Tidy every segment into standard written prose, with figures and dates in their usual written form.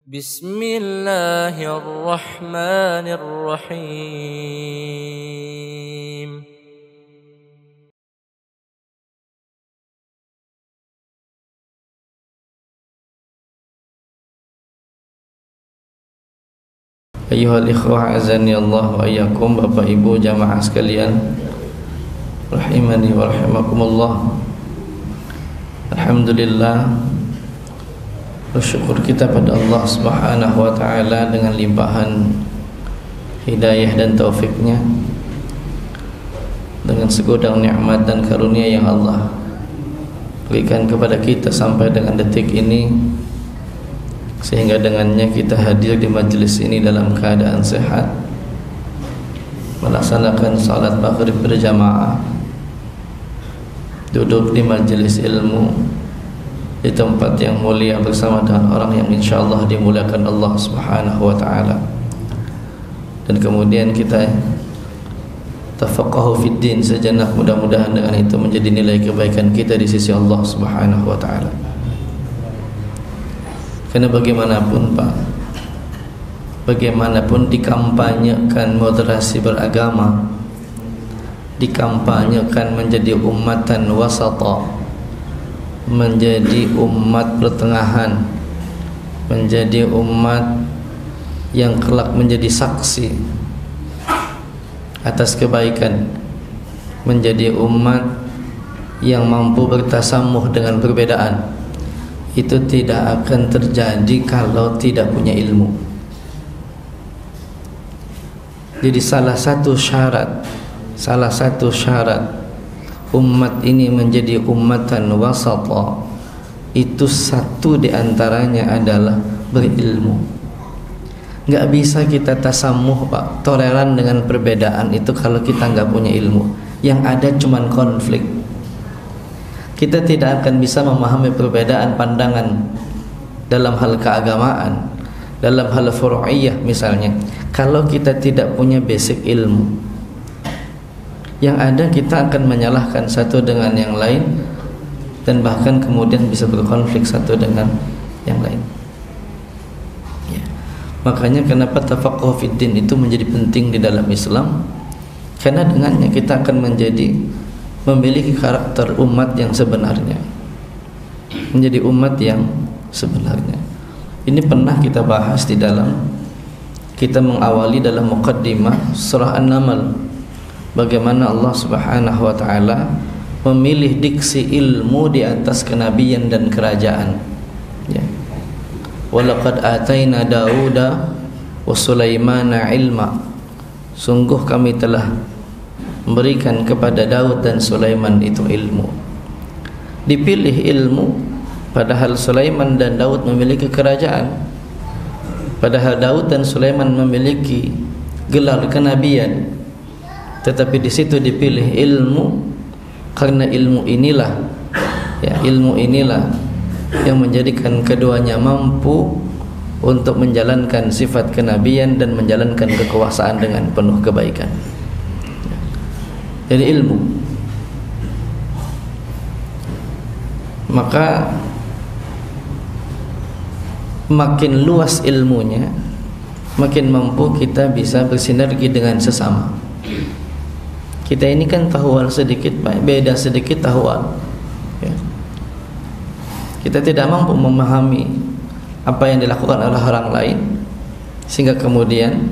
Bismillahirrahmanirrahim. Ayyuhal ikhwah azani Allah wa iyyakum, Bapak Ibu jamaah sekalian rahimani wa rahimakumullah. Alhamdulillah, bersyukur kita pada Allah Subhanahu wa taala dengan limpahan hidayah dan taufiknya, dengan segudang nikmat dan karunia yang Allah berikan kepada kita sampai dengan detik ini, sehingga dengannya kita hadir di majelis ini dalam keadaan sehat, melaksanakan salat maghrib berjamaah, duduk di majelis ilmu di tempat yang mulia bersama dengan orang yang insyaallah dimuliakan Allah Subhanahu wa taala. Dan kemudian kita tafaqahu fid din sejenak, mudah-mudahan dengan itu menjadi nilai kebaikan kita di sisi Allah Subhanahu wa taala. Karena bagaimanapun Pak, bagaimanapun dikampanyekan moderasi beragama, dikampanyekan menjadi ummatan wasata, menjadi umat pertengahan, menjadi umat yang kelak menjadi saksi atas kebaikan, menjadi umat yang mampu bertasamuh dengan perbedaan, itu tidak akan terjadi kalau tidak punya ilmu. Jadi salah satu syarat umat ini menjadi ummatan wasata, itu satu diantaranya adalah berilmu. Gak bisa kita tasamuh Pak, toleran dengan perbedaan itu kalau kita gak punya ilmu. Yang ada cuman konflik. Kita tidak akan bisa memahami perbedaan pandangan dalam hal keagamaan, dalam hal furu'iyah misalnya, kalau kita tidak punya basic ilmu. Yang ada kita akan menyalahkan satu dengan yang lain, dan bahkan kemudian bisa berkonflik satu dengan yang lain. Ya. Makanya kenapa tafaqquh fid din itu menjadi penting di dalam Islam, karena dengannya kita akan memiliki karakter umat yang sebenarnya, menjadi umat yang sebenarnya. Ini pernah kita bahas di dalam, kita mengawali dalam muqaddimah surah An-Naml, bagaimana Allah Subhanahu wa taala memilih diksi ilmu di atas kenabian dan kerajaan. Ya. Walaqad ataina Dauda wa Sulaimana ilma. Sungguh kami telah memberikan kepada Daud dan Sulaiman itu ilmu. Dipilih ilmu, padahal Sulaiman dan Daud memiliki kerajaan, padahal Daud dan Sulaiman memiliki gelar kenabian, tetapi di situ dipilih ilmu, karena ilmu inilah yang menjadikan keduanya mampu untuk menjalankan sifat kenabian dan menjalankan kekuasaan dengan penuh kebaikan. Jadi ilmu, maka makin luas ilmunya, makin mampu kita bisa bersinergi dengan sesama. Kita ini kan tahwal sedikit, beda sedikit tahwal, ya. Kita tidak mampu memahami apa yang dilakukan oleh orang lain, sehingga kemudian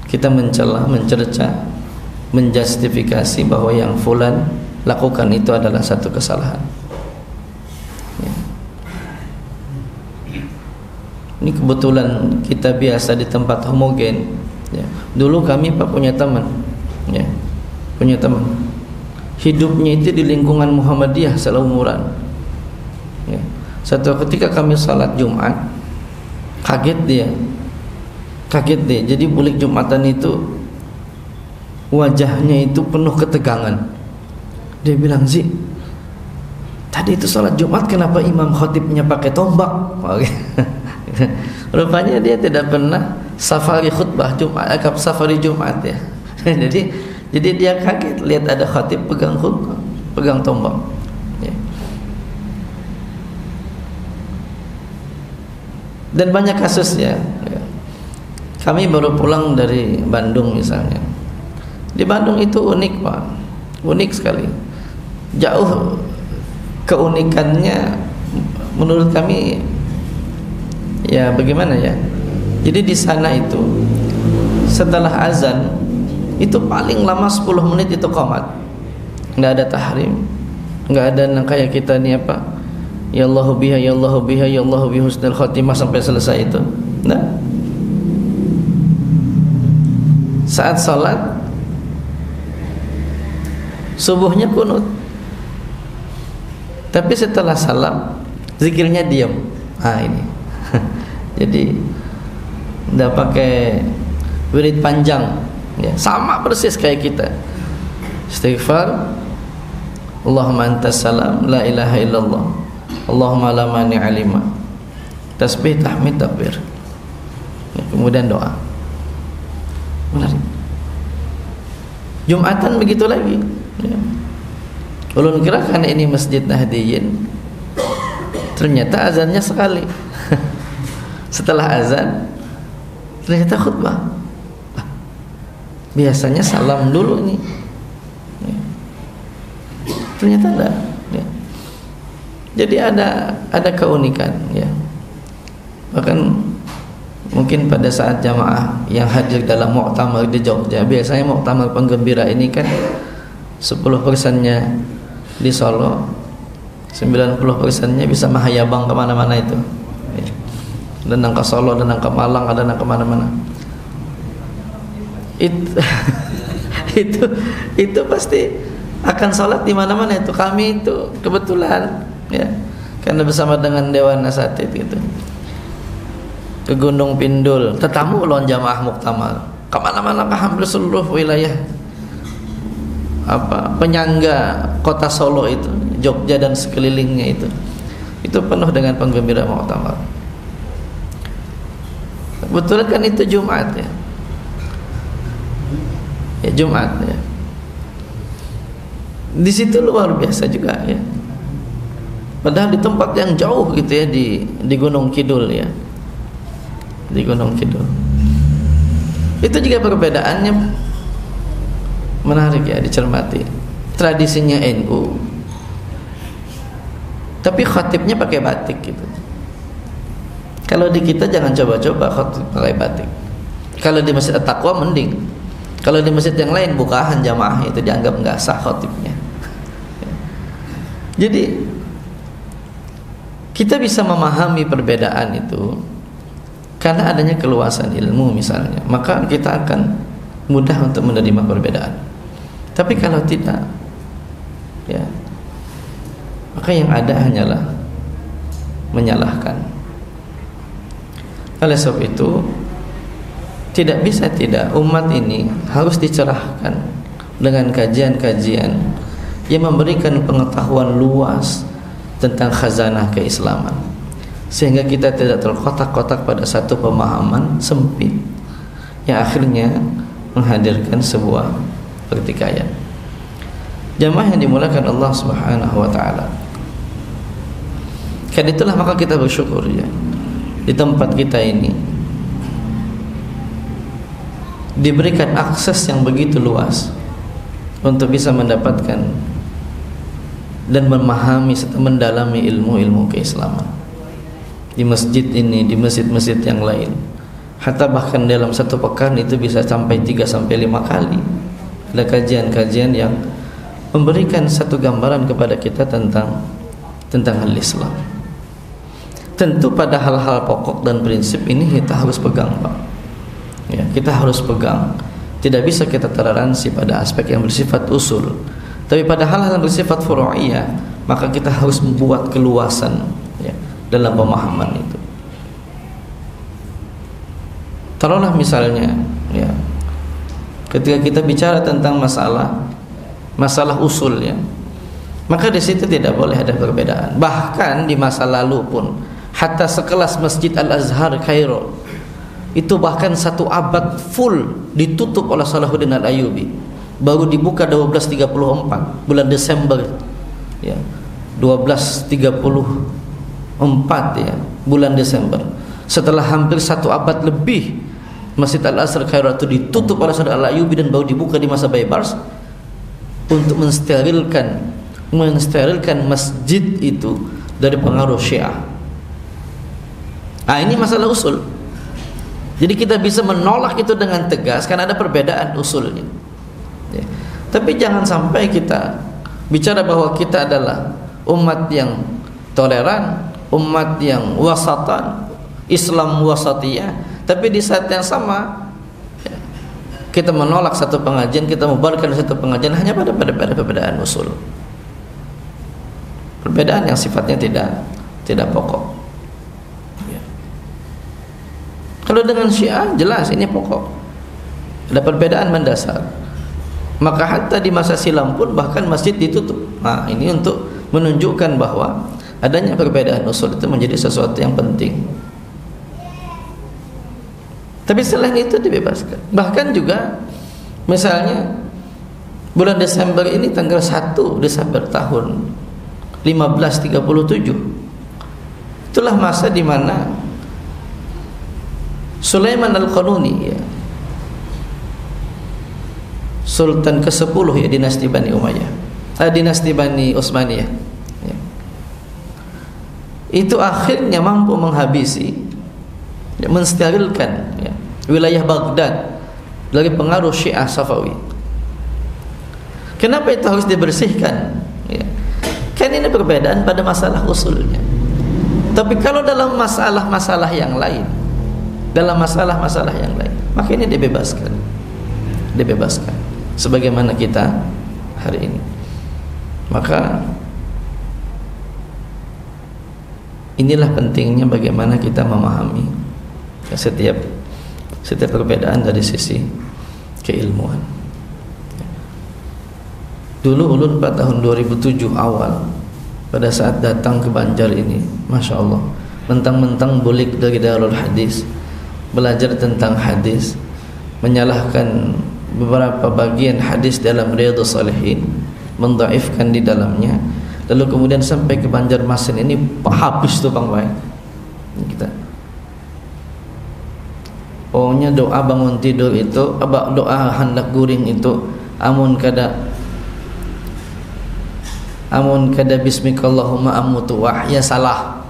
kita mencela, mencerca, menjustifikasi bahwa yang fulan lakukan itu adalah satu kesalahan. Ya. Ini kebetulan kita biasa di tempat homogen. Ya. Dulu kami Pak punya teman, ya, punya teman. Hidupnya itu di lingkungan Muhammadiyah seumuran. Ya. Satu ketika kami salat Jumat, kaget dia. Jadi bulik Jumatan itu wajahnya itu penuh ketegangan. Dia bilang, "Zi, tadi itu salat Jumat kenapa imam khatibnya pakai tombak?" Rupanya dia tidak pernah safari khutbah Jumat, safari Jumat ya. Jadi dia kaget lihat ada khatib pegang tombak. Ya. Dan banyak kasusnya. Kami baru pulang dari Bandung misalnya. Di Bandung itu unik Pak, unik sekali. Jauh keunikannya menurut kami ya bagaimana ya. Jadi di sana itu setelah azan itu paling lama 10 menit itu qomat. Enggak ada tahrim, enggak ada kayak kita nih apa? Ya Allahu biha ya Allahu biha ya Allahu bi husnul khatimah sampai selesai itu. Nah, saat salat subuhnya kunut. Tapi setelah salam zikirnya diam. Ah ini. Jadi enggak pakai wirid panjang ya, sama persis kayak kita. Istighfar, Allahumma antas salam, la ilaha illallah, Allahumma la mani'a lima. Tasbih, tahmid, takbir. Ya, kemudian doa. Menarik. Jumatan begitu lagi ya. Ulun kira karena ini Masjid Nahdiyin, ternyata azannya sekali. Setelah azan ternyata khutbah. Biasanya salam dulu nih ya. Ternyata enggak ya. Jadi ada keunikan ya. Bahkan mungkin pada saat jamaah yang hadir dalam muktamar di Jogja, biasanya muktamar penggembira ini kan 10%-nya di Solo, 90%-nya bisa mahayabang kemana-mana itu ya. Dan ke Solo, dan ke Malang, ada ke mana-mana. Itu pasti akan sholat di mana-mana itu. Kami itu kebetulan ya, karena bersama dengan Dewan Asatid gitu, ke Gunung Pindul, tetamu ulun jamaah muktamar kemana-mana, ke hampir seluruh wilayah penyangga kota Solo itu, Jogja dan sekelilingnya itu penuh dengan penggembira muktamar. Betul kan itu Jumat ya. Ya Jumat ya. Di situ luar biasa juga ya. Padahal di tempat yang jauh gitu ya, di Gunung Kidul ya. Di Gunung Kidul. Itu juga perbedaannya menarik ya dicermati. Tradisinya NU, tapi khatibnya pakai batik gitu. Kalau di kita jangan coba-coba khatib pakai batik. Kalau di Masjid At-Taqwa mending. Kalau di masjid yang lain bukahan jamaah itu dianggap enggak sah khatibnya. Jadi kita bisa memahami perbedaan itu karena adanya keluasan ilmu misalnya, maka kita akan mudah untuk menerima perbedaan. Tapi kalau tidak ya, maka yang ada hanyalah menyalahkan. Oleh sebab itu tidak bisa tidak, umat ini harus dicerahkan dengan kajian-kajian yang memberikan pengetahuan luas tentang khazanah keislaman, sehingga kita tidak terkotak-kotak pada satu pemahaman sempit yang akhirnya menghadirkan sebuah pertikaian. Jamaah yang dimulakan Allah Subhanahu wa taala, karena itulah maka kita bersyukur ya, di tempat kita ini diberikan akses yang begitu luas untuk bisa mendapatkan dan memahami serta mendalami ilmu-ilmu keislaman. Di masjid ini, di masjid-masjid yang lain, hatta bahkan dalam satu pekan itu bisa sampai 3-5 kali ada kajian-kajian yang memberikan satu gambaran kepada kita tentang al-Islam. Tentu pada hal-hal pokok dan prinsip ini kita harus pegang, Pak. Ya, kita harus pegang. Tidak bisa kita toleransi pada aspek yang bersifat usul. Tapi pada hal-hal yang bersifat furu'iyah, maka kita harus membuat keluasan ya, dalam pemahaman itu. Taruhlah misalnya ya, ketika kita bicara tentang masalah usul ya, maka di situ tidak boleh ada perbedaan. Bahkan di masa lalu pun, hatta sekelas Masjid Al-Azhar Kairo itu bahkan 1 abad full ditutup oleh Salahuddin Al-Ayyubi, baru dibuka 1234 bulan Desember ya, 1234 ya, bulan Desember. setelah hampir 1 abad lebih Masjid Al-Azhar Kairo itu ditutup oleh Saud Al-Ayyubi dan baru dibuka di masa Baybars untuk mensterilkan masjid itu dari pengaruh Syiah. Ini masalah usul. Jadi kita bisa menolak itu dengan tegas karena ada perbedaan usulnya. Ya. Tapi jangan sampai kita bicara bahwa kita adalah umat yang toleran, umat yang wasatan, Islam wasatiyah, tapi di saat yang sama kita menolak satu pengajian, kita membubarkan satu pengajian hanya pada perbedaan usul, perbedaan yang sifatnya tidak pokok. Ya. Kalau dengan Syiah jelas ini pokok, ada perbedaan mendasar. Maka hatta di masa silam pun bahkan masjid ditutup. Ini untuk menunjukkan bahwa adanya perbedaan usul itu menjadi sesuatu yang penting. Tapi selain itu dibebaskan. Bahkan juga misalnya bulan Desember ini tanggal 1 Desember tahun 1537, itulah masa di mana Sulaiman Al-Qanuni, ya, Sultan ke-10 ya dinasti Bani Umayyah, dinasti Bani Utsmaniyah, ya, itu akhirnya mampu menghabisi, ya, mensterilkan, ya, wilayah Baghdad dari pengaruh Syiah Safawi. Kenapa itu harus dibersihkan? Ya. Kan ini perbedaan pada masalah usulnya. Tapi kalau dalam masalah-masalah yang lain, maka ini dibebaskan. Sebagaimana kita hari ini. Maka inilah pentingnya bagaimana kita memahami setiap perbedaan dari sisi keilmuan. Dulu ulun pada tahun 2007 awal, pada saat datang ke Banjar ini, Masya Allah, mentang-mentang bulik dari Darul Hadis, belajar tentang hadis, menyalahkan beberapa bagian hadis dalam Riyadhus Shalihin, mendhaifkan di dalamnya, lalu kemudian sampai ke Banjarmasin ini habis tuh Bang Bay. Kita pokoknya doa bangun tidur itu, doa hendak guring itu, amun kada bismikallahumma amutu wahya salah.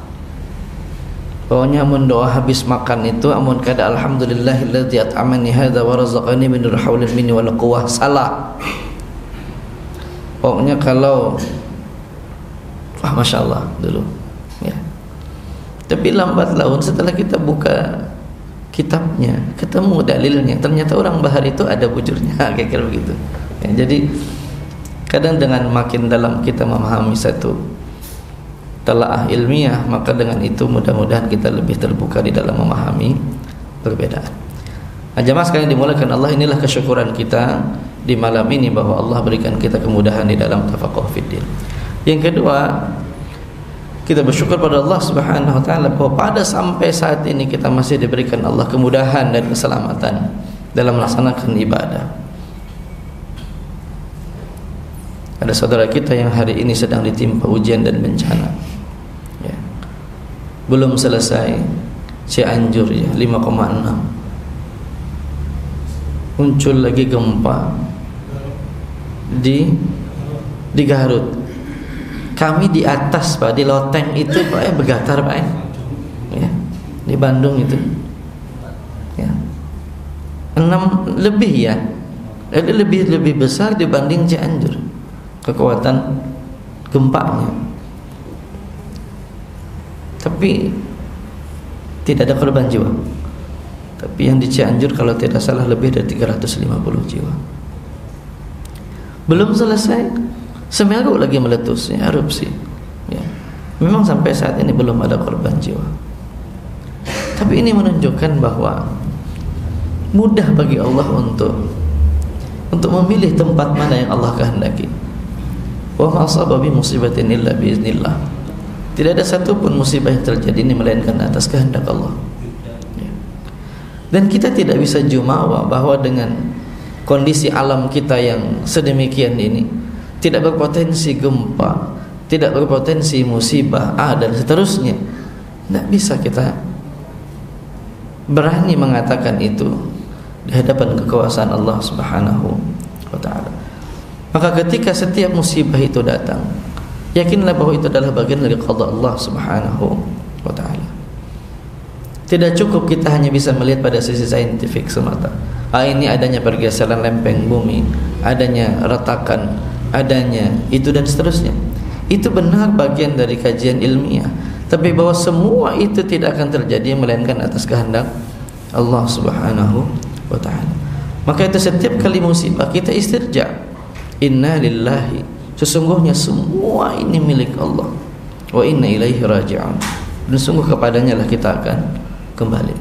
Pokoknya amun doa habis makan itu, amun kada alhamdulillahilladzi at'amani hadza wa razaqani min haulin minni wala quwwah, salah. Pokoknya kalau Masya Allah dulu, ya. Tapi lambat laun setelah kita buka kitabnya, ketemu dalilnya, ternyata orang Bahar itu ada bujurnya, kira-kira begitu. Ya, jadi kadang dengan makin dalam kita memahami satu telaah ilmiah, maka dengan itu mudah-mudahan kita lebih terbuka di dalam memahami perbedaan. Jamaah sekalian dimulakan Allah, inilah kesyukuran kita di malam ini bahwa Allah berikan kita kemudahan di dalam tafaqquh fiddin. Yang kedua, kita bersyukur pada Allah Subhanahu wa taala bahwa pada sampai saat ini kita masih diberikan Allah kemudahan dan keselamatan dalam melaksanakan ibadah. Ada saudara kita yang hari ini sedang ditimpa ujian dan bencana, ya. Belum selesai Cianjur, ya, 5,6. Muncul lagi gempa di Garut. Kami di atas Pak, di loteng itu Pak, bergetar Pak, ya. Di Bandung itu, ya, 6 lebih, ya. Jadi lebih besar dibanding Cianjur kekuatan gempanya. Tapi tidak ada korban jiwa. Tapi yang di Cianjur kalau tidak salah lebih dari 350 jiwa. Belum selesai, Semeru lagi meletus, ya, erupsi, ya. Memang sampai saat ini belum ada korban jiwa. Tapi ini menunjukkan bahwa mudah bagi Allah untuk memilih tempat mana yang Allah kehendaki. Wa ma asaba bi musibatin illa bi iznillah. Tidak ada satupun musibah yang terjadi ini melainkan atas kehendak Allah. Ya. Dan kita tidak bisa jumawa bahwa dengan kondisi alam kita yang sedemikian ini tidak berpotensi gempa, tidak berpotensi musibah, dan seterusnya. Tidak bisa kita berani mengatakan itu di hadapan kekuasaan Allah Subhanahu wa taala. Maka ketika setiap musibah itu datang, yakinlah bahwa itu adalah bagian dari qada Allah Subhanahu wa taala. Tidak cukup kita hanya bisa melihat pada sisi saintifik semata. Ini adanya pergeseran lempeng bumi, adanya retakan, adanya itu dan seterusnya. Itu benar bagian dari kajian ilmiah. Tapi bahwa semua itu tidak akan terjadi melainkan atas kehendak Allah Subhanahu wa taala. Maka itu setiap kali musibah kita istirja. Inna lillahi, sesungguhnya semua ini milik Allah. Wa inna ilaihi raji'un, dan sungguh kepadanya lah kita akan kembali.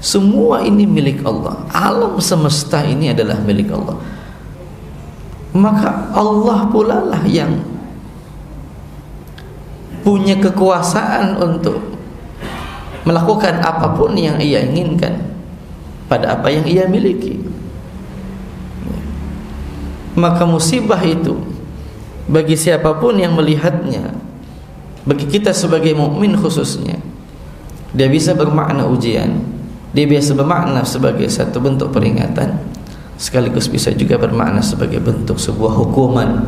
Semua ini milik Allah. Alam semesta ini adalah milik Allah. Maka Allah pula lah yang punya kekuasaan untuk melakukan apapun yang ia inginkan pada apa yang ia miliki. Maka musibah itu bagi siapapun yang melihatnya, bagi kita sebagai mukmin khususnya, dia bisa bermakna ujian, dia bisa bermakna sebagai satu bentuk peringatan, sekaligus bisa juga bermakna sebagai bentuk sebuah hukuman.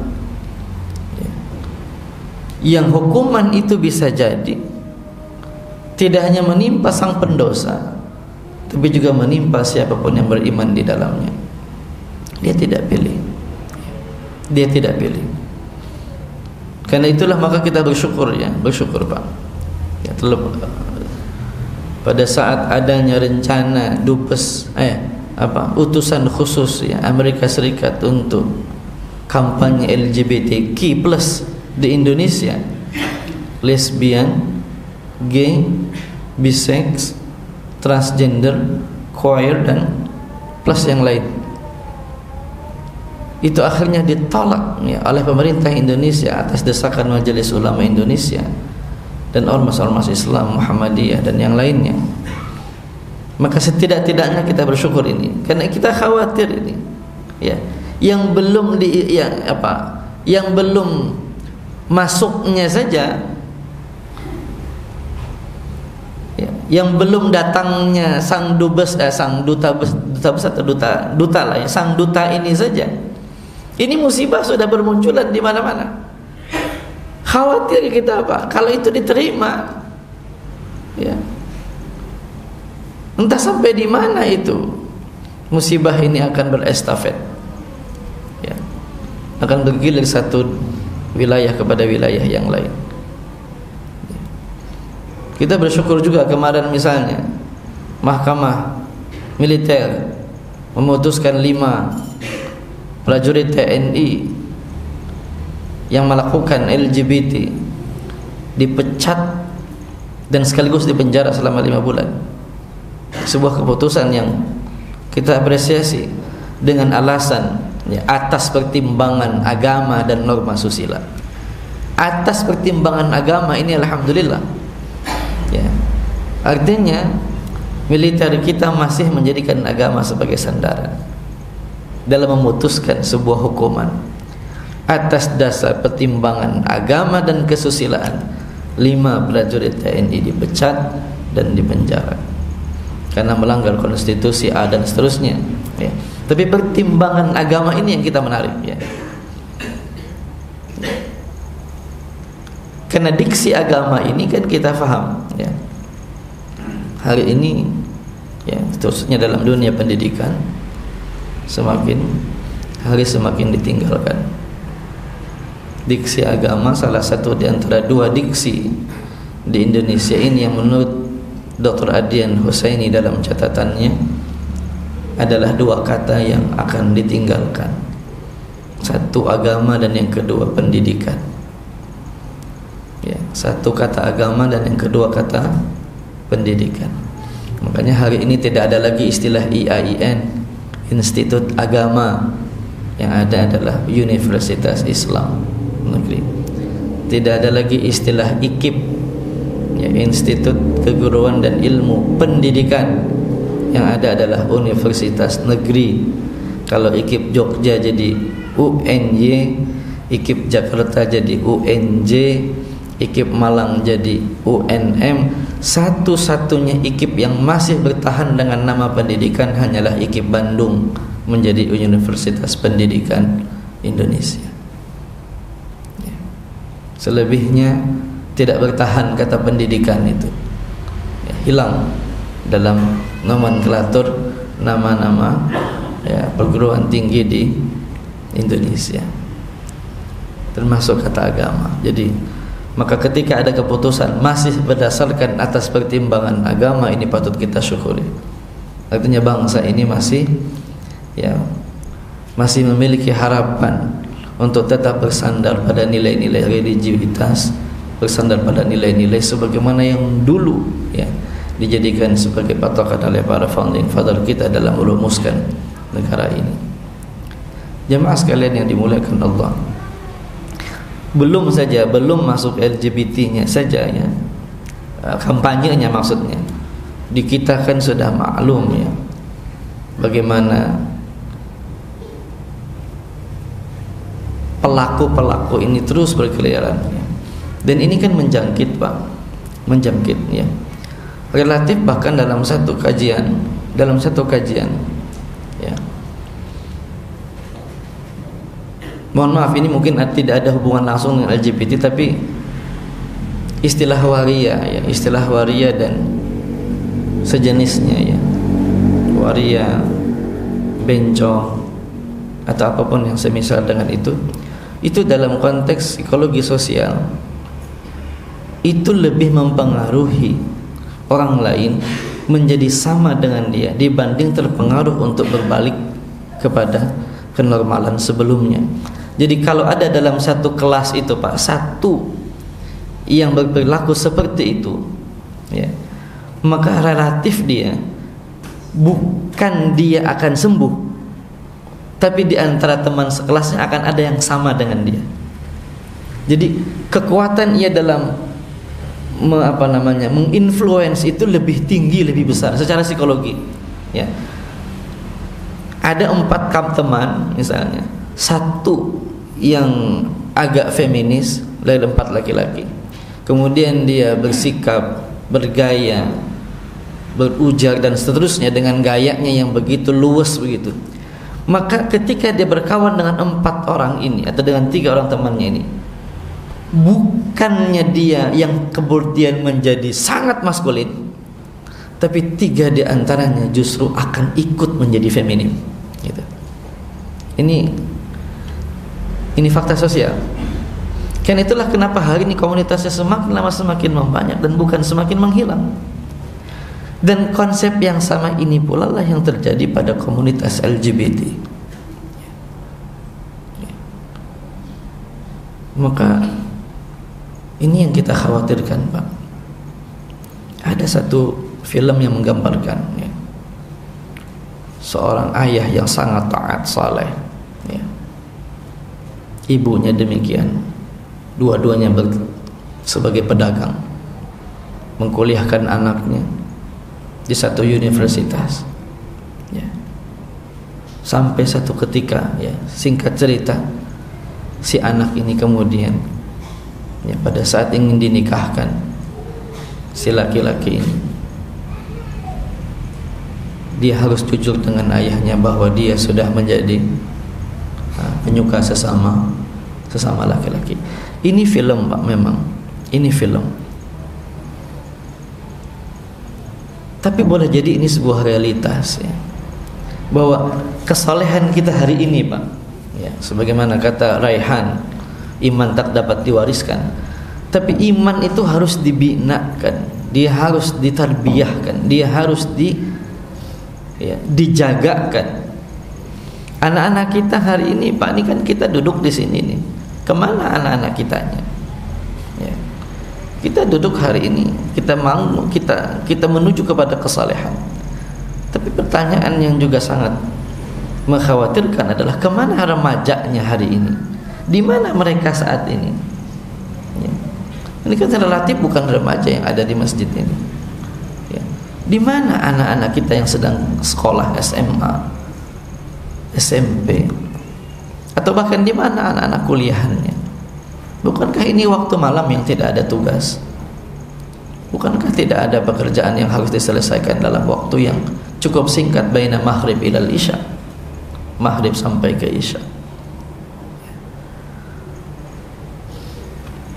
Yang hukuman itu bisa jadi tidak hanya menimpa sang pendosa, tapi juga menimpa siapapun yang beriman di dalamnya. Dia tidak pilih. Dia tidak pilih. Karena itulah maka kita bersyukur, ya, bersyukur Pak. Ya, pada saat adanya rencana dubes utusan khusus ya Amerika Serikat untuk kampanye LGBTQ+ di Indonesia, lesbian, gay, bisex, transgender, queer dan plus yang lain, itu akhirnya ditolak ya oleh pemerintah Indonesia atas desakan Majelis Ulama Indonesia dan ormas-ormas Islam Muhammadiyah dan yang lainnya. Maka setidak-tidaknya kita bersyukur ini, karena kita khawatir ini ya, yang belum yang belum masuknya saja ya, yang belum datangnya sang dubes sang duta besar atau duta lah ya, sang duta ini saja, ini musibah sudah bermunculan di mana-mana. Khawatir kita apa? Kalau itu diterima, ya, entah sampai di mana itu musibah ini akan berestafet, ya, akan bergilir satu wilayah kepada wilayah yang lain. Kita bersyukur juga kemarin misalnya Mahkamah Militer memutuskan 5 prajurit TNI yang melakukan LGBT dipecat dan sekaligus dipenjara selama 5 bulan. Sebuah keputusan yang kita apresiasi dengan alasan ya, atas pertimbangan agama dan norma susila. Atas pertimbangan agama ini alhamdulillah ya, artinya militer kita masih menjadikan agama sebagai sandaran dalam memutuskan sebuah hukuman. Atas dasar pertimbangan agama dan kesusilaan, 5 prajurit TNI dipecat dan dipenjara karena melanggar konstitusi A dan seterusnya ya. Tapi pertimbangan agama ini yang kita menarik ya, karena diksi agama ini kan kita faham ya, hari ini ya, khususnya dalam dunia pendidikan semakin hari semakin ditinggalkan. Diksi agama salah satu di antara 2 diksi di Indonesia ini yang menurut Dr. Adian Husaini dalam catatannya adalah 2 kata yang akan ditinggalkan. 1 agama dan yang kedua pendidikan. Ya, 1 kata agama dan yang kedua kata pendidikan. Makanya hari ini tidak ada lagi istilah IAIN, Institut Agama. Yang ada adalah Universitas Islam Negeri. Tidak ada lagi istilah IKIP ya, Institut Keguruan dan Ilmu Pendidikan. Yang ada adalah Universitas Negeri. Kalau IKIP Jogja jadi UNY, IKIP Jakarta jadi UNJ, IKIP Malang jadi UNM, satu-satunya IKIP yang masih bertahan dengan nama pendidikan hanyalah IKIP Bandung menjadi Universitas Pendidikan Indonesia. Selebihnya tidak bertahan kata pendidikan itu, hilang dalam nomenklatur nama-nama perguruan tinggi di Indonesia, termasuk kata agama. Jadi maka ketika ada keputusan masih berdasarkan atas pertimbangan agama, ini patut kita syukuri. Artinya bangsa ini masih memiliki harapan untuk tetap bersandar pada nilai-nilai religiusitas, bersandar pada nilai-nilai sebagaimana yang dulu dijadikan sebagai patokan oleh para founding father kita dalam merumuskan negara ini. Jamaah sekalian yang dimuliakan Allah, belum masuk LGBT-nya saja kampanyenya maksudnya, di kita kan sudah maklum bagaimana pelaku-pelaku ini terus berkeliaran, dan ini kan menjangkit relatif. Bahkan dalam satu kajian mohon maaf, ini mungkin tidak ada hubungan langsung dengan LGBT, tapi istilah waria dan sejenisnya, waria, bencong atau apapun yang semisal dengan itu dalam konteks psikologi sosial itu lebih mempengaruhi orang lain menjadi sama dengan dia dibanding terpengaruh untuk berbalik kepada kenormalan sebelumnya. Jadi kalau ada dalam satu kelas itu satu yang berperilaku seperti itu, maka relatif dia bukan dia akan sembuh, tapi di antara teman sekelasnya akan ada yang sama dengan dia. Jadi kekuatan ia dalam menginfluence itu lebih tinggi, lebih besar secara psikologi. Ada 4 teman misalnya, satu yang agak feminis, lain 4 laki-laki. Kemudian dia bersikap, bergaya, berujar dan seterusnya dengan gayanya yang begitu luwes begitu. Maka ketika dia berkawan dengan 4 orang ini atau dengan 3 orang temannya ini, bukannya dia yang kemudian menjadi sangat maskulin, tapi 3 di antaranya justru akan ikut menjadi feminin. Gitu. Ini fakta sosial. Karena itulah kenapa hari ini komunitasnya semakin lama semakin membanyak dan bukan semakin menghilang. Dan konsep yang sama ini pula lah yang terjadi pada komunitas LGBT. Maka ini yang kita khawatirkan, Pak. Ada satu film yang menggambarkan seorang ayah yang sangat taat saleh, ibunya demikian, dua-duanya sebagai pedagang, mengkuliahkan anaknya di satu universitas, sampai satu ketika, singkat cerita, si anak ini kemudian pada saat ingin dinikahkan si laki-laki ini, dia harus jujur dengan ayahnya bahwa dia sudah menjadi penyuka sesama laki-laki. Ini film, Pak, memang ini film. Tapi boleh jadi ini sebuah realitas, bahwa kesalehan kita hari ini, Pak, sebagaimana kata Raihan, iman tak dapat diwariskan, tapi iman itu harus dibinakan, dia harus ditarbiyahkan, dia harus dijagakan. Anak-anak kita hari ini, Pak, ini kan kita duduk di sini nih, kemana anak-anak kitanya? Kita duduk hari ini, kita menuju kepada kesalehan. Tapi pertanyaan yang juga sangat mengkhawatirkan adalah kemana remajanya hari ini? Di mana mereka saat ini? Ini kan relatif bukan remaja yang ada di masjid ini. Di mana anak-anak kita yang sedang sekolah SMA, SMP, atau bahkan di mana anak-anak kuliahannya? Bukankah ini waktu malam yang tidak ada tugas? Bukankah tidak ada pekerjaan yang harus diselesaikan dalam waktu yang cukup singkat, baina maghrib ilal isya, maghrib sampai ke isya?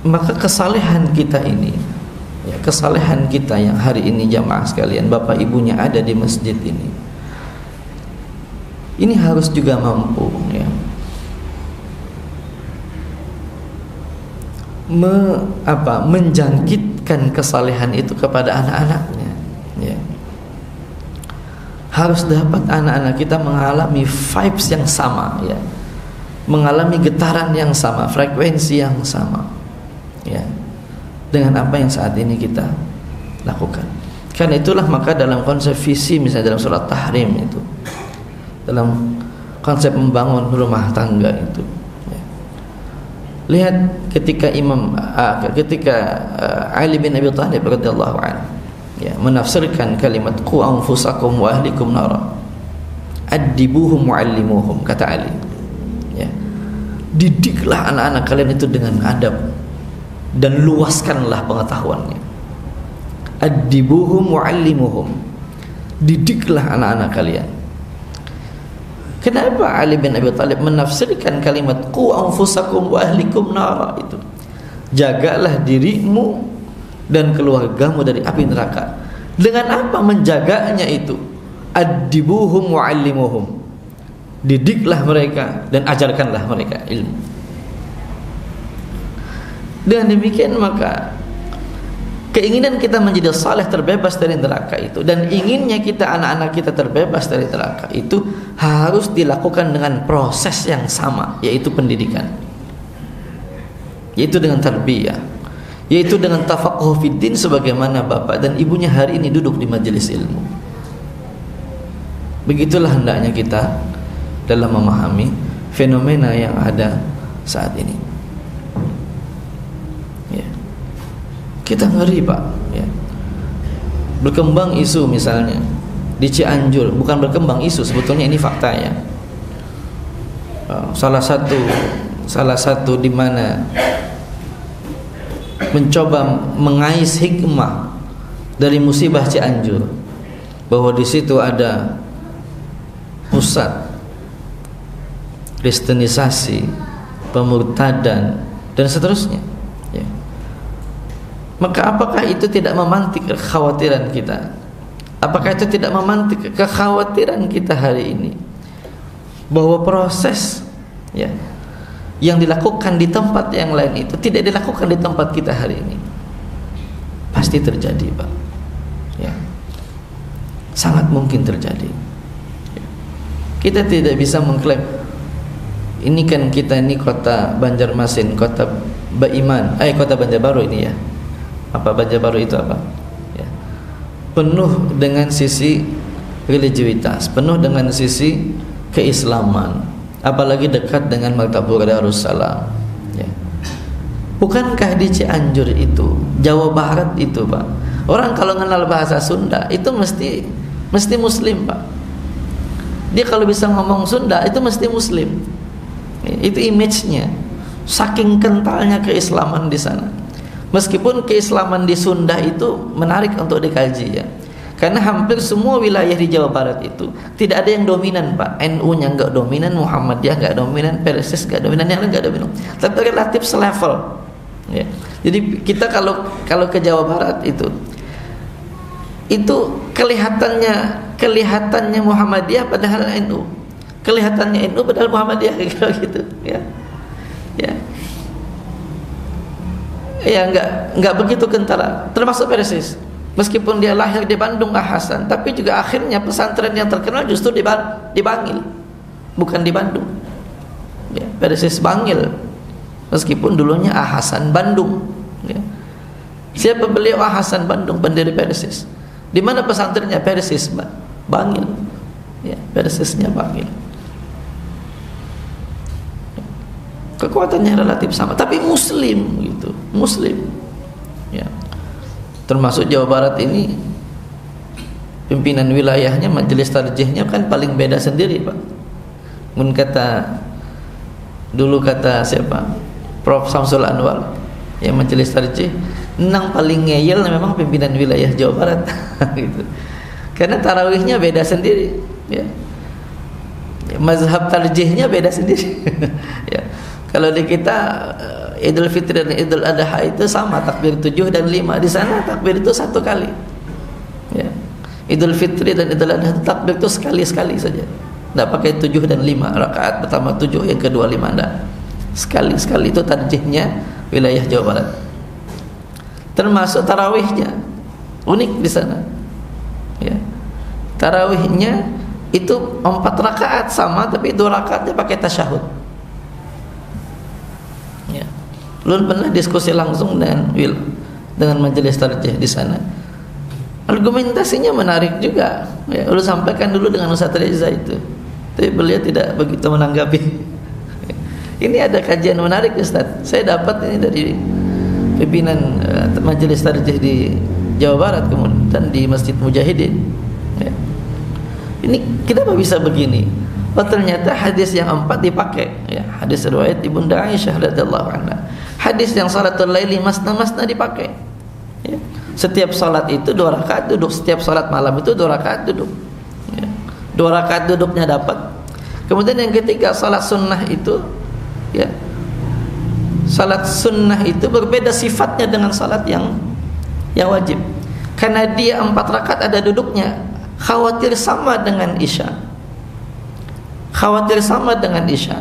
Maka kesalehan kita ini, ya, kesalehan kita yang hari ini jamaah sekalian, bapak ibunya ada di masjid ini harus juga mampu, ya, menjangkitkan kesalehan itu kepada anak-anaknya, ya. Harus dapat anak-anak kita mengalami vibes yang sama, ya, mengalami getaran yang sama, frekuensi yang sama, ya, dengan apa yang saat ini kita lakukan. Karena itulah maka dalam konsep visi, misalnya dalam surat Tahrim itu, dalam konsep membangun rumah tangga itu, ya, lihat ketika Ali bin Abi Thalib radhiyallahu anhu, ya, menafsirkan kalimat qu anfusakum wa ahlikum nara, adibuhum muallimuhum, kata Ali, ya, didiklah anak-anak kalian itu dengan adab dan luaskanlah pengetahuannya. Adibuhum muallimuhum, didiklah anak-anak kalian. Kenapa Ali bin Abi Thalib menafsirkan kalimat qu anfusakum wa ahlikum nara itu? Jagalah dirimu dan keluargamu dari api neraka. Dengan apa menjaganya itu? Adibuhum muallimuhum, didiklah mereka dan ajarkanlah mereka ilmu. Dengan demikian maka keinginan kita menjadi saleh, terbebas dari neraka itu, dan inginnya kita anak-anak kita terbebas dari neraka itu harus dilakukan dengan proses yang sama, yaitu pendidikan, yaitu dengan tarbiyah, yaitu dengan tafaqquh fiddin, sebagaimana bapak dan ibunya hari ini duduk di majelis ilmu. Begitulah hendaknya kita dalam memahami fenomena yang ada saat ini. Kita ngeri Pak, ya. Berkembang isu misalnya di Cianjur, bukan berkembang isu, sebetulnya ini fakta, ya. Salah satu di mana mencoba mengais hikmah dari musibah Cianjur, bahwa di situ ada pusat kristenisasi, pemurtadan dan seterusnya, ya. Maka apakah itu tidak memantik kekhawatiran kita? Apakah itu tidak memantik kekhawatiran kita hari ini, bahwa proses, ya, yang dilakukan di tempat yang lain itu tidak dilakukan di tempat kita hari ini? Pasti terjadi Pak, ya. Sangat mungkin terjadi. Kita tidak bisa mengklaim ini kan kita ini kota Banjarmasin, kota Baiman, kota Banjarbaru ini, ya. Apa Banjarbaru itu apa? Ya. Penuh dengan sisi religiusitas, penuh dengan sisi keislaman, apalagi dekat dengan Maktabul Darussalam, ya. Bukankah di Cianjur itu, Jawa Barat itu Pak, orang kalau kenal bahasa Sunda itu mesti Muslim Pak. Dia kalau bisa ngomong Sunda itu mesti Muslim. Itu image-nya. Saking kentalnya keislaman di sana. Meskipun keislaman di Sunda itu menarik untuk dikaji, ya. Karena hampir semua wilayah di Jawa Barat itu tidak ada yang dominan Pak. NU-nya enggak dominan, Muhammadiyah enggak dominan, Persis enggak dominan, yang lain enggak dominan. Tapi relatif selevel, ya. Jadi kita kalau ke Jawa Barat itu kelihatannya Muhammadiyah padahal NU. Kelihatannya NU padahal Muhammadiyah, gitu, ya. Ya. Ya enggak begitu kentara, termasuk Persis. Meskipun dia lahir di Bandung Ahasan, tapi juga akhirnya pesantren yang terkenal justru di Bangil, bukan di Bandung, ya. Persis Bangil, meskipun dulunya Ahasan Bandung, ya. Siapa beliau? Ahasan Bandung, pendiri Persis. Di mana pesantrennya? Persis Bangil, ya. Persisnya Bangil. Kekuatannya relatif sama, tapi Muslim, gitu, Muslim, ya. Termasuk Jawa Barat ini pimpinan wilayahnya, majelis tarjihnya kan paling beda sendiri Pak. Dulu kata siapa? Prof Samsul Anwar, ya majelis tarjih nang paling ngeyel memang pimpinan wilayah Jawa Barat gitu. Karena tarawihnya beda sendiri ya. Mazhab tarjihnya beda sendiri ya. Kalau di kita Idul Fitri dan Idul Adha itu sama, takbir 7 dan 5. Di sana takbir itu 1 kali ya. Idul Fitri dan Idul Adha takbir itu sekali-sekali saja, tidak pakai 7 dan 5 rakaat pertama 7, yang kedua 5, tidak, sekali-sekali. Itu tarjihnya wilayah Jawa Barat. Termasuk tarawihnya unik di sana ya. Tarawihnya itu 4 rakaat sama, tapi 2 rakaatnya pakai tasyahud ya. Lu pernah diskusi langsung dengan majelis tarjih di sana, argumentasinya menarik juga ya. Lu sampaikan dulu dengan Ustaz Reza itu, tapi beliau tidak begitu menanggapi. Ini ada kajian menarik Ustaz, saya dapat ini dari pimpinan majelis tarjih di Jawa Barat kemudian di Masjid Mujahidin ya. Ini kenapa bisa begini? Oh ternyata hadis yang 4 dipakai ya. Hadis riwayat Ibunda Aisyah radhiyallahu anha. Hadis yang salatul laili masna-masna dipakai ya. Setiap salat itu 2 rakaat duduk, setiap salat malam itu 2 rakaat duduk ya. 2 rakaat duduknya dapat. Kemudian yang ketiga, salat sunnah itu ya, salat sunnah itu berbeda sifatnya dengan salat yang wajib. Karena dia 4 rakaat ada duduknya, khawatir sama dengan isya, khawatir sama dengan isya.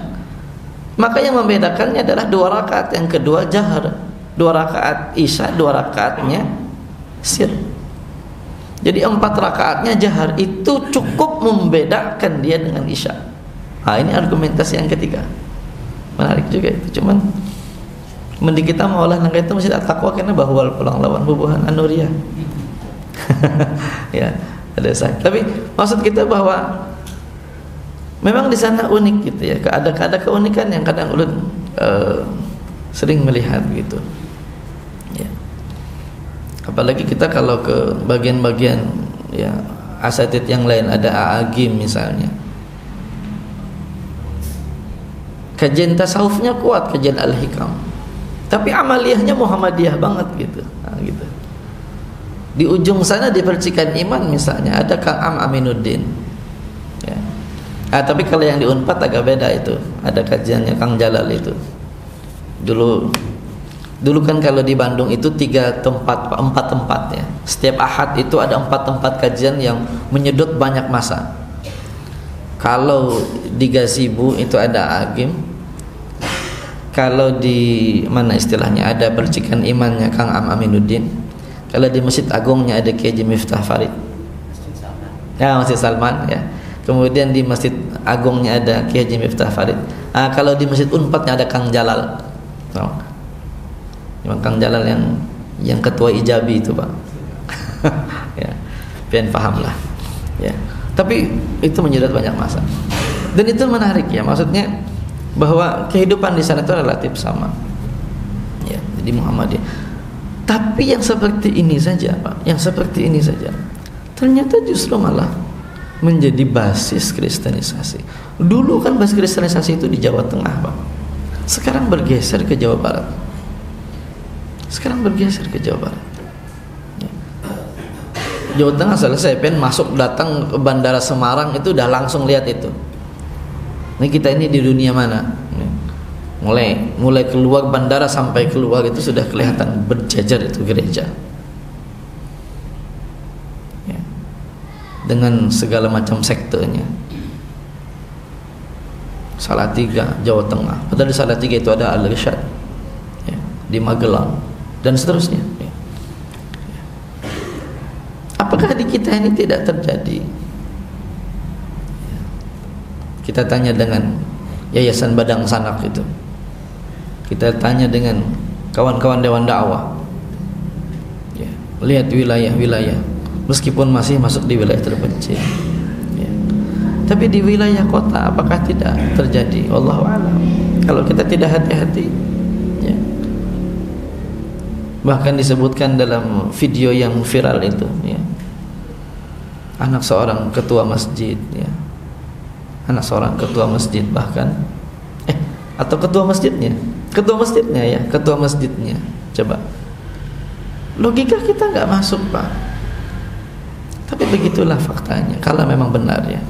Maka yang membedakannya adalah 2 rakaat, yang kedua jahar. 2 rakaat isya, 2 rakaatnya sir. Jadi 4 rakaatnya jahar, itu cukup membedakan dia dengan isya. Nah, ini argumentasi yang ketiga, menarik juga itu. Cuman mending kita maulah nangka itu Masjid At-Taqwa karena bahwa pulang lawan bubuhan An-Nuriyah ya. Tapi maksud kita bahwa memang di sana unik gitu ya. Ada keunikan yang kadang ulun sering melihat gitu ya. Apalagi kita kalau ke bagian-bagian ya asatid yang lain, ada A'agim misalnya, kajian tasawufnya kuat, kajian Al-Hikam, tapi amaliyahnya Muhammadiyah banget gitu. Nah, gitu. Di ujung sana di Percikan Iman misalnya ada Kang Aminuddin ya. Tapi kalau yang di Unpad agak beda itu, ada kajiannya Kang Jalal itu. Dulu kan kalau di Bandung itu 4 tempat ya. Setiap Ahad itu ada 4 tempat kajian yang menyedot banyak masa. Kalau di Gazebo itu ada Agim. Kalau di mana istilahnya ada Percikan Imannya Kang Aminuddin. Kalau di Masjid Agungnya ada Kiai Haji Miftah Farid ya, Masjid Salman ya. Kemudian di Masjid Agungnya ada Kiai Haji Miftah Farid. Kalau di Masjid Unpadnya ada Kang Jalal. Memang Kang Jalal yang ketua Ijabi itu Pak ya, pian paham lah ya. Tapi itu menyedot banyak masa. Dan itu menarik ya, maksudnya bahwa kehidupan di sana itu relatif sama ya. Jadi Muhammadiyah. Tapi yang seperti ini saja Pak, yang seperti ini saja ternyata justru malah menjadi basis kristenisasi. Dulu kan basis kristenisasi itu di Jawa Tengah Pak, sekarang bergeser ke Jawa Barat. Sekarang bergeser ke Jawa Barat ya. Jawa Tengah selesai masuk datang ke Bandara Semarang itu udah langsung lihat itu. Ini kita ini di dunia mana ya. Mulai keluar bandara sampai keluar itu sudah kelihatan berjajar itu gereja ya. Dengan segala macam sektenya. Salatiga Jawa Tengah, padahal di Salatiga itu ada Al-Irsyad ya, di Magelang dan seterusnya ya. Apakah di kita ini tidak terjadi? Kita tanya dengan Yayasan Badang Sanak itu, kita tanya dengan kawan-kawan Dewan Dakwah ya, lihat wilayah-wilayah meskipun masih masuk di wilayah terpencil ya. Tapi di wilayah kota apakah tidak terjadi? Wallahu a'lam. Kalau kita tidak hati-hati ya. Bahkan disebutkan dalam video yang viral itu ya, anak seorang ketua masjid ya, anak seorang ketua masjid bahkan atau ketua masjidnya ya, ketua masjidnya Coba, logika kita nggak masuk, Pak. Tapi begitulah faktanya. Kalau memang benar ya.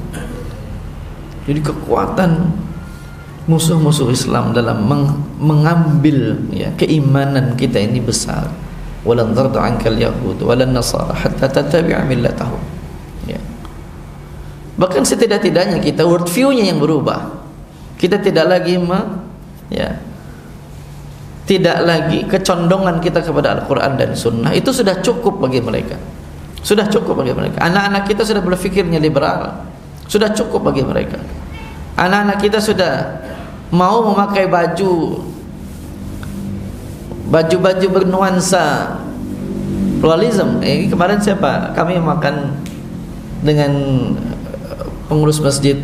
Jadi kekuatan musuh-musuh Islam dalam mengambil ya keimanan kita ini besar. Walan tarda ankal yahud walan nasara hatta tattabi'a millatahum. Ya. Bahkan setidak-tidaknya kita world view-nya yang berubah. Kita tidak lagi tidak lagi kecondongan kita kepada Al-Quran dan Sunnah. Itu sudah cukup bagi mereka. Sudah cukup bagi mereka. Anak-anak kita sudah berpikirnya liberal. Sudah cukup bagi mereka. Anak-anak kita sudah mau memakai baju bernuansa pluralism. Kemarin siapa? Kami makan dengan pengurus masjid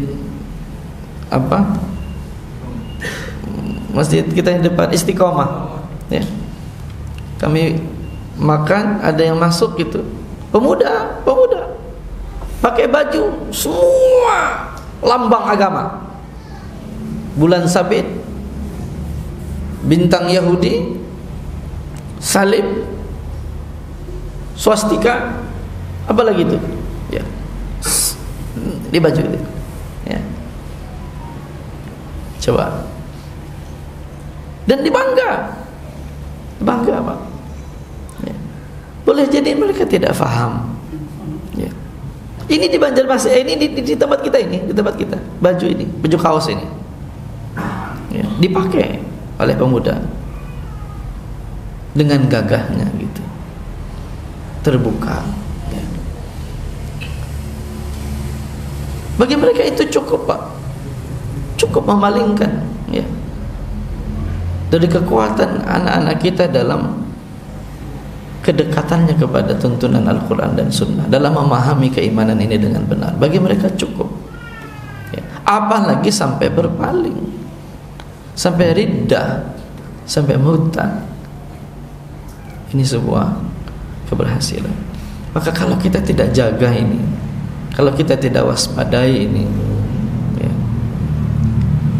masjid kita yang depan Istiqomah ya. Kami makan, ada yang masuk gitu, pemuda pakai baju semua lambang agama, bulan sabit, bintang Yahudi, salib, swastika, apa lagi itu ya, di baju itu ya. Coba. Dan dibangga Pak ya. Boleh jadi mereka tidak faham ya. Ini di Banjarmasin, ini di tempat kita ini, di tempat kita, baju ini, baju kaos ini ya, dipakai oleh pemuda dengan gagahnya gitu, terbuka ya. Bagi mereka itu cukup, Pak, cukup memalingkan ya, dari kekuatan anak-anak kita dalam kedekatannya kepada tuntunan Al-Quran dan Sunnah, dalam memahami keimanan ini dengan benar. Bagi mereka cukup ya. Apalagi sampai berpaling, sampai riddah, sampai murtad. Ini sebuah keberhasilan. Maka kalau kita tidak jaga ini, kalau kita tidak waspadai ini ya.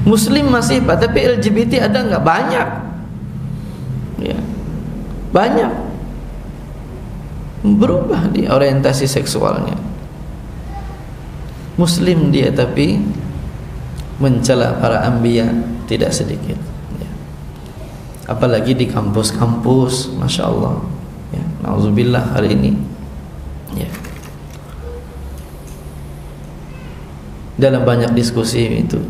Muslim masih Pak, tapi LGBT ada nggak? Banyak ya. Banyak berubah di orientasi seksualnya. Muslim dia tapi mencela para anbiya tidak sedikit ya. Apalagi di kampus-kampus, Masya Allah ya. Nauzubillah hari ini ya. Dalam banyak diskusi itu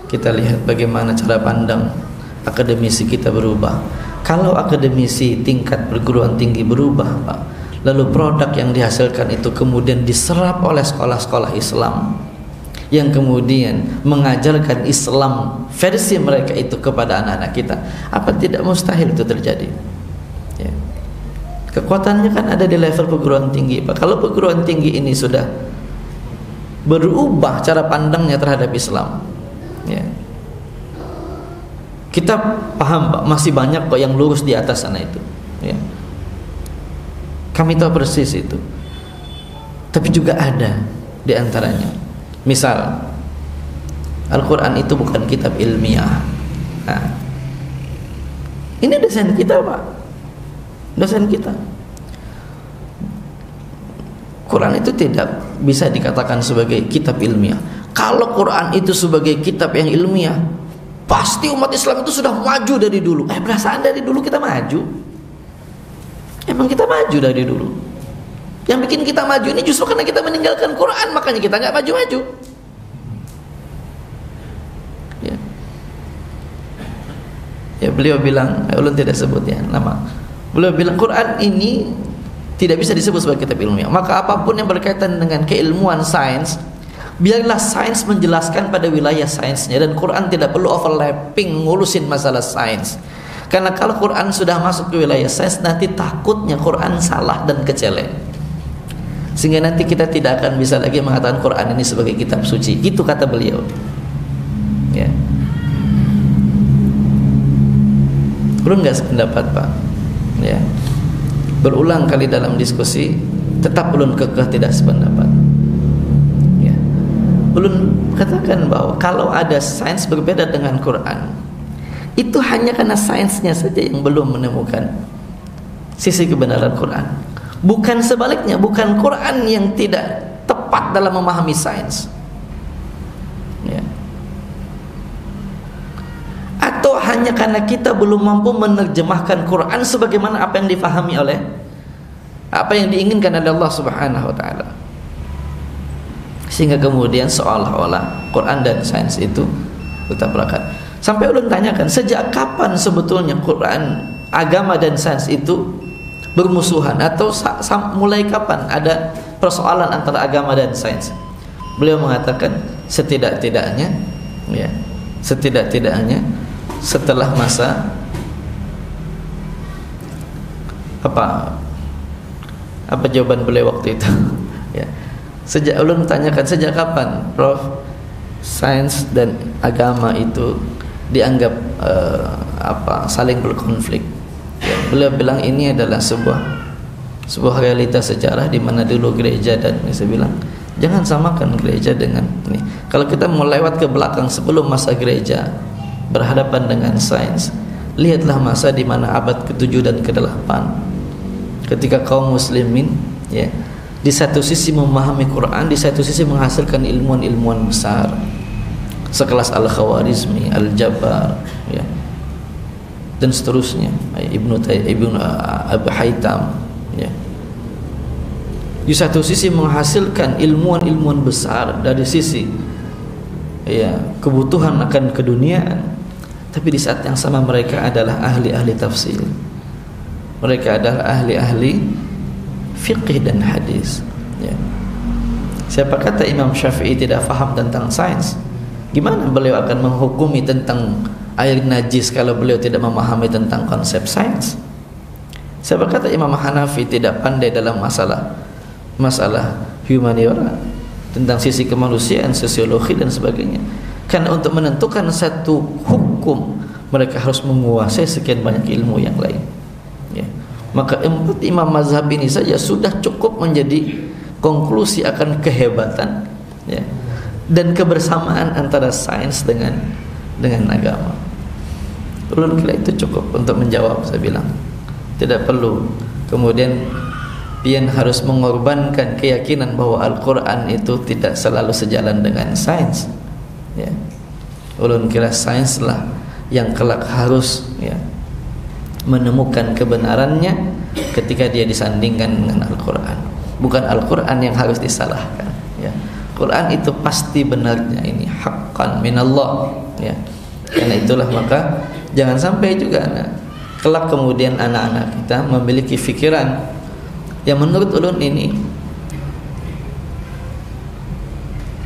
kita lihat bagaimana cara pandang akademisi kita berubah. Kalau akademisi tingkat perguruan tinggi berubah, Pak, lalu produk yang dihasilkan itu kemudian diserap oleh sekolah-sekolah Islam yang kemudian mengajarkan Islam versi mereka itu kepada anak-anak kita, apa tidak mustahil itu terjadi ya. Kekuatannya kan ada di level perguruan tinggi, Pak. Kalau perguruan tinggi ini sudah berubah cara pandangnya terhadap Islam ya, kita paham, Pak, masih banyak kok yang lurus di atas sana itu ya. Kami tahu persis itu. Tapi juga ada di antaranya, misal Al-Quran itu bukan kitab ilmiah. Nah, ini dosen kita, Pak, dosen kita. Quran itu tidak bisa dikatakan sebagai kitab ilmiah. Kalau Quran itu sebagai kitab yang ilmiah, pasti umat Islam itu sudah maju dari dulu. Perasaan dari dulu kita maju. Emang kita maju dari dulu. Yang bikin kita maju ini justru karena kita meninggalkan Quran, makanya kita nggak maju-maju. Ya, beliau bilang, ulun tidak sebut ya nama. Beliau bilang Quran ini tidak bisa disebut sebagai kitab ilmiah. Maka apapun yang berkaitan dengan keilmuan sains, biarlah sains menjelaskan pada wilayah sainsnya, dan Quran tidak perlu overlapping ngurusin masalah sains. Karena kalau Quran sudah masuk ke wilayah sains, nanti takutnya Quran salah dan kecele, sehingga nanti kita tidak akan bisa lagi mengatakan Quran ini sebagai kitab suci. Itu kata beliau ya. Belum nggak sependapat, Pak ya. Berulang kali dalam diskusi tetap ulun kekeh tidak sependapat ya. Ulun katakan bahwa kalau ada sains berbeda dengan Quran, Itu hanya karena sainsnya saja yang belum menemukan sisi kebenaran Quran. Bukan sebaliknya, bukan Quran yang tidak tepat dalam memahami sains. Ya. Atau hanya karena kita belum mampu menerjemahkan Quran sebagaimana apa yang difahami oleh, apa yang diinginkan oleh Allah Subhanahu wa taala. Sehingga kemudian seolah-olah Quran dan sains itu bertabrakan. Sampai ulun tanyakan, sejak kapan sebetulnya Quran, agama dan sains itu bermusuhan, atau mulai kapan ada persoalan antara agama dan sains? Beliau mengatakan setidak-tidaknya setelah masa apa jawaban beliau waktu itu? Ya. Sejak ulun tanyakan, sejak kapan Prof sains dan agama itu dianggap saling berkonflik? Ya, beliau bilang ini adalah sebuah realitas sejarah di mana dulu gereja, dan saya bilang jangan samakan gereja dengan ini. Kalau kita mau lewat ke belakang sebelum masa gereja berhadapan dengan sains, lihatlah masa di mana abad ke-7 dan ke-8 ketika kaum muslimin ya di satu sisi memahami Quran, di satu sisi menghasilkan ilmuwan-ilmuwan besar sekelas Al-Khawarizmi, Al-Jabbar ya, dan seterusnya, Ibnu Abi Haytham ya. Di satu sisi menghasilkan ilmuwan-ilmuwan besar dari sisi ya kebutuhan akan keduniaan, tapi di saat yang sama mereka adalah ahli-ahli tafsir, mereka adalah ahli-ahli fiqh dan hadis ya. Siapa kata Imam Syafi'i tidak faham tentang sains? Gimana beliau akan menghukumi tentang air najis kalau beliau tidak memahami tentang konsep sains? Siapa kata Imam Hanafi tidak pandai dalam masalah humaniora, tentang sisi kemanusiaan, sosiologi dan sebagainya? Karena untuk menentukan satu hukum mereka harus menguasai sekian banyak ilmu yang lain ya. Maka 4 imam mazhab ini saja sudah cukup menjadi konklusi akan kehebatan ya, dan kebersamaan antara sains dengan agama. Ulun kira itu cukup untuk menjawab. Saya bilang tidak perlu kemudian pian harus mengorbankan keyakinan bahwa Al-Quran itu tidak selalu sejalan dengan sains ya. Ulun kira sains lah yang kelak harus ya menemukan kebenarannya ketika dia disandingkan dengan Al-Quran, bukan Al-Quran yang harus disalahkan ya. Quran itu pasti benarnya, ini haqqan minallah ya. Karena itulah maka jangan sampai juga kelak kemudian anak-anak kita memiliki pikiran yang menurut ulun ini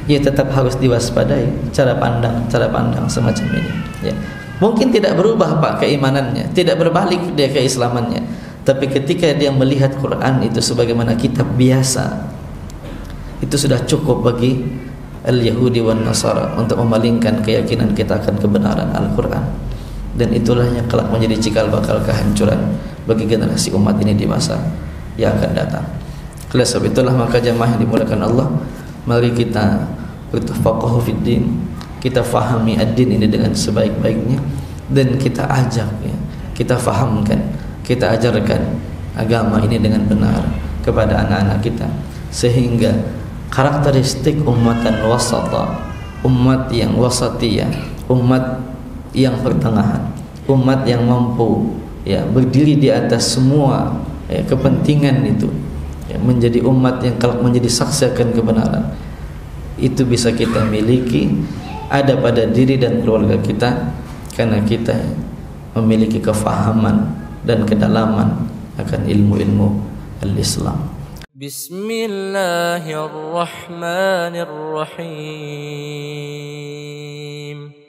ya tetap harus diwaspadai, cara pandang semacam ini ya. Mungkin tidak berubah Pak keimanannya, tidak berbalik dia keislamannya, tapi ketika dia melihat Quran itu sebagaimana kitab biasa, itu sudah cukup bagi al-Yahudi wan Nasara untuk memalingkan keyakinan kita akan kebenaran Al-Quran. Dan itulah yang kelak menjadi cikal bakal kehancuran bagi generasi umat ini di masa yang akan datang. Oleh sebab itulah maka jamaah yang dimuliakan Allah, mari kita bertafaqahu fid din, kita fahami ad-din ini dengan sebaik-baiknya, dan kita ajak ya, kita fahamkan, kita ajarkan agama ini dengan benar kepada anak-anak kita, sehingga karakteristik ummatan wasata, umat yang wasatiyah, umat yang pertengahan, umat yang mampu ya berdiri di atas semua ya, kepentingan itu ya, menjadi umat yang kelak menjadi saksi akan kebenaran, itu bisa kita miliki ada pada diri dan keluarga kita, karena kita memiliki kefahaman dan kedalaman akan ilmu-ilmu al-Islam. Bismillahirrahmanirrahim.